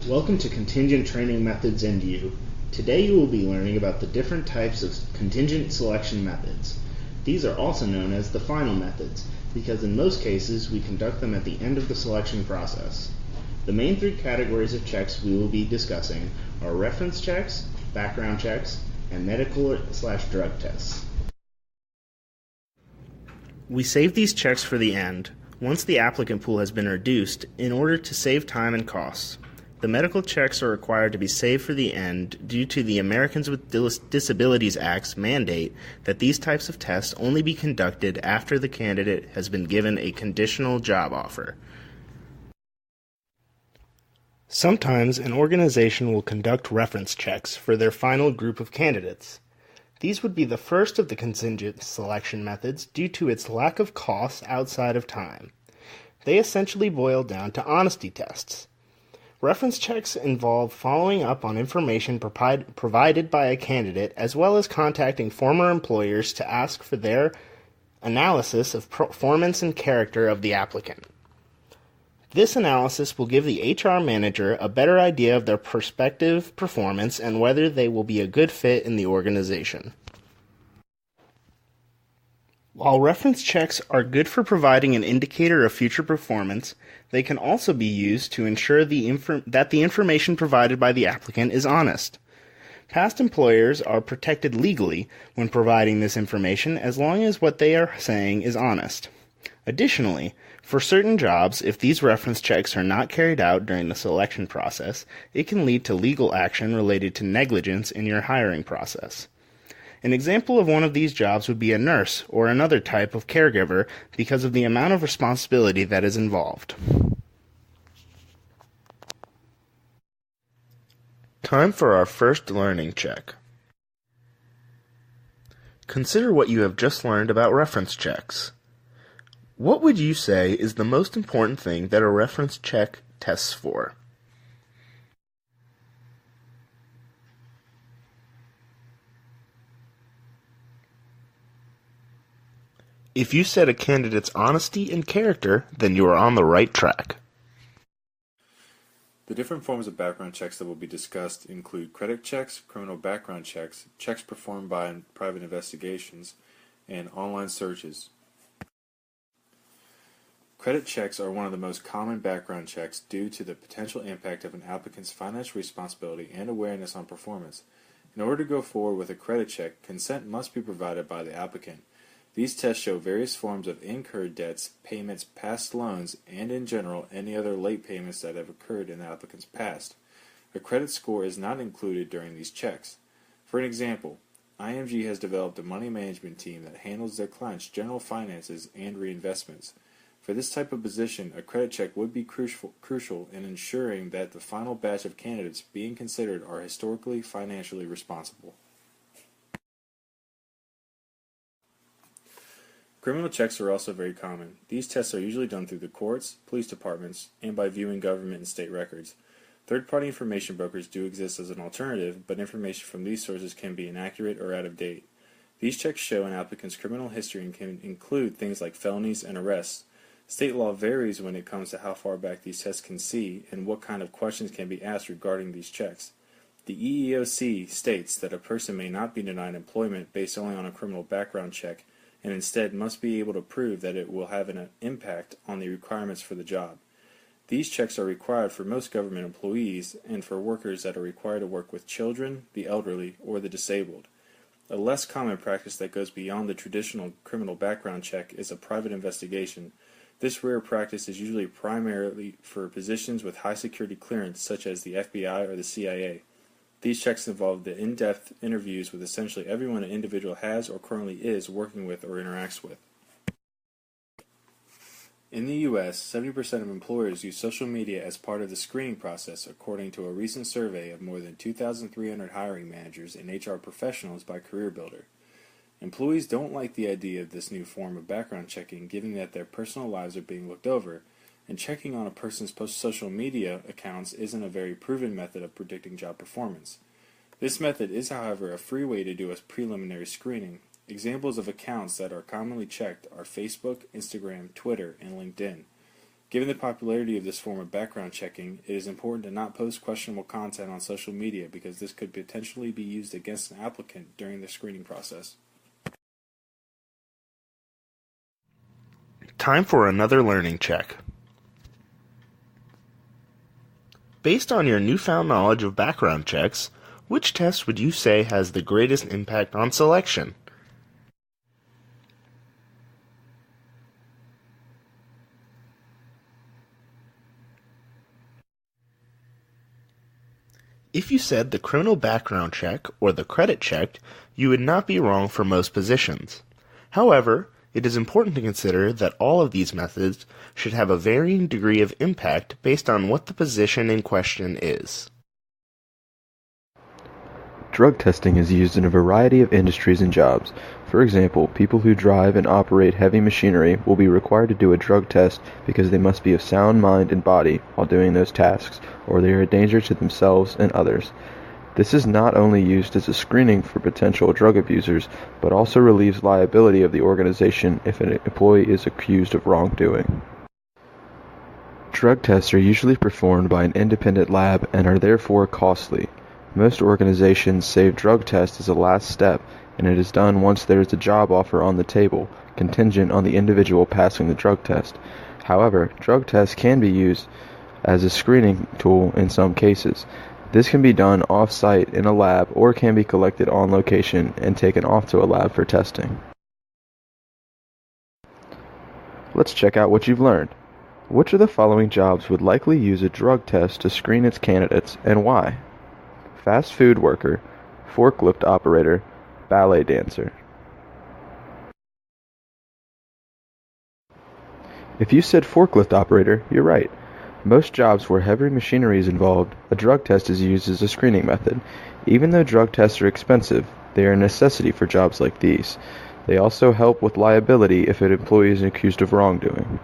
Welcome to Contingent Training Methods and You. Today you will be learning about the different types of contingent selection methods. These are also known as the final methods because in most cases we conduct them at the end of the selection process. The main three categories of checks we will be discussing are reference checks, background checks, and medical/drug tests. We save these checks for the end, once the applicant pool has been reduced, in order to save time and costs. The medical checks are required to be saved for the end due to the Americans with Disabilities Act's mandate that these types of tests only be conducted after the candidate has been given a conditional job offer. Sometimes an organization will conduct reference checks for their final group of candidates. These would be the first of the contingent selection methods due to its lack of costs outside of time. They essentially boil down to honesty tests. Reference checks involve following up on information provided by a candidate as well as contacting former employers to ask for their analysis of performance and character of the applicant. This analysis will give the HR manager a better idea of their prospective performance and whether they will be a good fit in the organization. While reference checks are good for providing an indicator of future performance, they can also be used to ensure that the information provided by the applicant is honest. Past employers are protected legally when providing this information as long as what they are saying is honest. Additionally, for certain jobs, if these reference checks are not carried out during the selection process, it can lead to legal action related to negligence in your hiring process. An example of one of these jobs would be a nurse or another type of caregiver because of the amount of responsibility that is involved. Time for our first learning check. Consider what you have just learned about reference checks. What would you say is the most important thing that a reference check tests for? If you said a candidate's honesty and character, then you are on the right track. The different forms of background checks that will be discussed include credit checks, criminal background checks, checks performed by private investigations, and online searches. Credit checks are one of the most common background checks due to the potential impact of an applicant's financial responsibility and awareness on performance. In order to go forward with a credit check, consent must be provided by the applicant. These tests show various forms of incurred debts, payments, past loans, and in general, any other late payments that have occurred in the applicant's past. A credit score is not included during these checks. For an example, IMG has developed a money management team that handles their clients' general finances and reinvestments. For this type of position, a credit check would be crucial in ensuring that the final batch of candidates being considered are historically financially responsible. Criminal checks are also very common. These tests are usually done through the courts, police departments, and by viewing government and state records. Third-party information brokers do exist as an alternative, but information from these sources can be inaccurate or out of date. These checks show an applicant's criminal history and can include things like felonies and arrests. State law varies when it comes to how far back these tests can see and what kind of questions can be asked regarding these checks. The EEOC states that a person may not be denied employment based only on a criminal background check, and instead must be able to prove that it will have an impact on the requirements for the job. These checks are required for most government employees and for workers that are required to work with children, the elderly, or the disabled. A less common practice that goes beyond the traditional criminal background check is a private investigation. This rare practice is usually primarily for positions with high security clearance such as the FBI or the CIA. These checks involve the in-depth interviews with essentially everyone an individual has or currently is working with or interacts with. In the U.S., 70% of employers use social media as part of the screening process, according to a recent survey of more than 2,300 hiring managers and HR professionals by CareerBuilder. Employees don't like the idea of this new form of background checking, given that their personal lives are being looked over, and checking on a person's social media accounts isn't a very proven method of predicting job performance. This method is, however, a free way to do a preliminary screening. Examples of accounts that are commonly checked are Facebook, Instagram, Twitter, and LinkedIn. Given the popularity of this form of background checking, it is important to not post questionable content on social media because this could potentially be used against an applicant during the screening process. Time for another learning check. Based on your newfound knowledge of background checks, which test would you say has the greatest impact on selection? If you said the criminal background check or the credit check, you would not be wrong for most positions. However, it is important to consider that all of these methods should have a varying degree of impact based on what the position in question is. Drug testing is used in a variety of industries and jobs. For example, people who drive and operate heavy machinery will be required to do a drug test because they must be of sound mind and body while doing those tasks, or they are a danger to themselves and others. This is not only used as a screening for potential drug abusers, but also relieves liability of the organization if an employee is accused of wrongdoing. Drug tests are usually performed by an independent lab and are therefore costly. Most organizations save drug tests as a last step, and it is done once there is a job offer on the table, contingent on the individual passing the drug test. However, drug tests can be used as a screening tool in some cases. This can be done off-site in a lab or can be collected on location and taken off to a lab for testing. Let's check out what you've learned. Which of the following jobs would likely use a drug test to screen its candidates, and why? Fast food worker, forklift operator, ballet dancer. If you said forklift operator, you're right. Most jobs where heavy machinery is involved, a drug test is used as a screening method. Even though drug tests are expensive, they are a necessity for jobs like these. They also help with liability if an employee is accused of wrongdoing.